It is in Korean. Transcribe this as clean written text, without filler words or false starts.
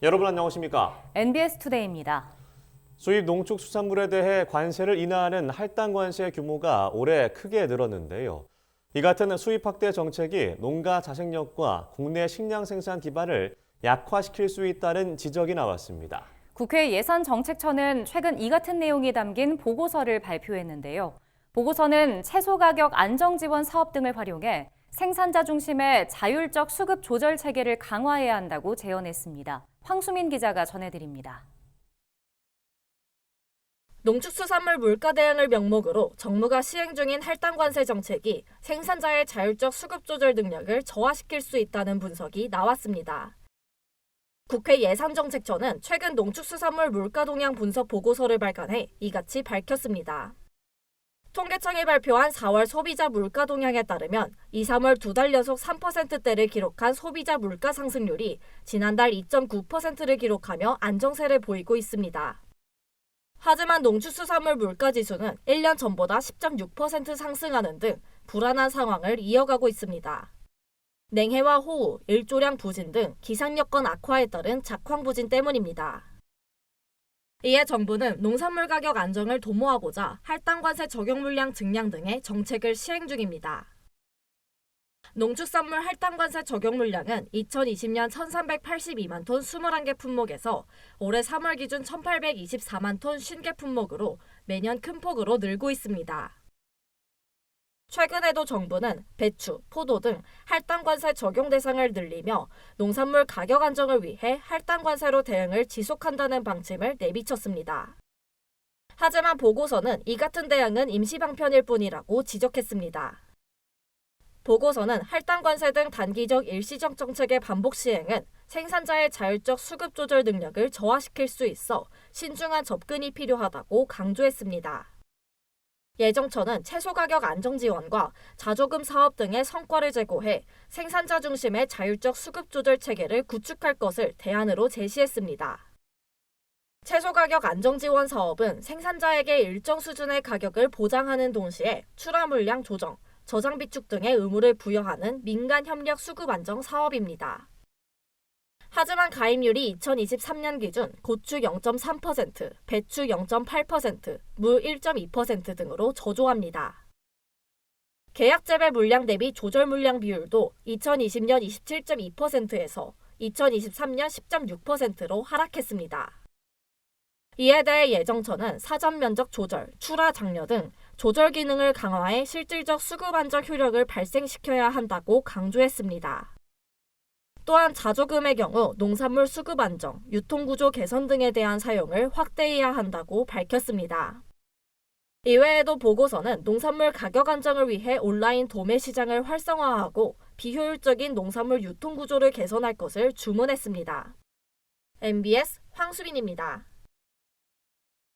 여러분 안녕하십니까? NBS 투데이입니다. 수입 농축수산물에 대해 관세를 인하하는 할당 관세 규모가 올해 크게 늘었는데요. 이 같은 수입 확대 정책이 농가 자생력과 국내 식량 생산 기반을 약화시킬 수 있다는 지적이 나왔습니다. 국회 예산정책처는 최근 이 같은 내용이 담긴 보고서를 발표했는데요. 보고서는 채소 가격 안정 지원 사업 등을 활용해 생산자 중심의 자율적 수급 조절 체계를 강화해야 한다고 제언했습니다. 황수민 기자가 전해드립니다. 농축수산물 물가 대응을 명목으로 정부가 시행 중인 할당 관세 정책이 생산자의 자율적 수급 조절 능력을 저하시킬 수 있다는 분석이 나왔습니다. 국회 예산정책처는 최근 농축수산물 물가 동향 분석 보고서를 발간해 이같이 밝혔습니다. 통계청이 발표한 4월 소비자 물가 동향에 따르면 2, 3월 두 달 연속 3%대를 기록한 소비자 물가 상승률이 지난달 2.9%를 기록하며 안정세를 보이고 있습니다. 하지만 농축수산물 물가지수는 1년 전보다 10.6% 상승하는 등 불안한 상황을 이어가고 있습니다. 냉해와 호우, 일조량 부진 등 기상 여건 악화에 따른 작황 부진 때문입니다. 이에 정부는 농산물 가격 안정을 도모하고자 할당 관세 적용 물량 증량 등의 정책을 시행 중입니다. 농축산물 할당 관세 적용 물량은 2020년 1,382만 톤 21개 품목에서 올해 3월 기준 1,824만 톤 50개 품목으로 매년 큰 폭으로 늘고 있습니다. 최근에도 정부는 배추, 포도 등 할당 관세 적용 대상을 늘리며 농산물 가격 안정을 위해 할당 관세로 대응을 지속한다는 방침을 내비쳤습니다. 하지만 보고서는 이 같은 대응은 임시 방편일 뿐이라고 지적했습니다. 보고서는 할당 관세 등 단기적 일시적 정책의 반복 시행은 생산자의 자율적 수급 조절 능력을 저하시킬 수 있어 신중한 접근이 필요하다고 강조했습니다. 예정처는 채소 가격 안정 지원과 자조금 사업 등의 성과를 제고해 생산자 중심의 자율적 수급 조절 체계를 구축할 것을 대안으로 제시했습니다. 채소 가격 안정 지원 사업은 생산자에게 일정 수준의 가격을 보장하는 동시에 출하 물량 조정, 저장 비축 등의 의무를 부여하는 민간 협력 수급 안정 사업입니다. 하지만 가입률이 2023년 기준 고추 0.3%, 배추 0.8%, 무 1.2% 등으로 저조합니다. 계약 재배 물량 대비 조절 물량 비율도 2020년 27.2%에서 2023년 10.6%로 하락했습니다. 이에 대해 예정처는 사전 면적 조절, 출하 장려 등 조절 기능을 강화해 실질적 수급 안정 효력을 발생시켜야 한다고 강조했습니다. 또한 자조금의 경우 농산물 수급 안정, 유통구조 개선 등에 대한 사용을 확대해야 한다고 밝혔습니다. 이외에도 보고서는 농산물 가격 안정을 위해 온라인 도매 시장을 활성화하고 비효율적인 농산물 유통구조를 개선할 것을 주문했습니다. MBS 황수빈입니다.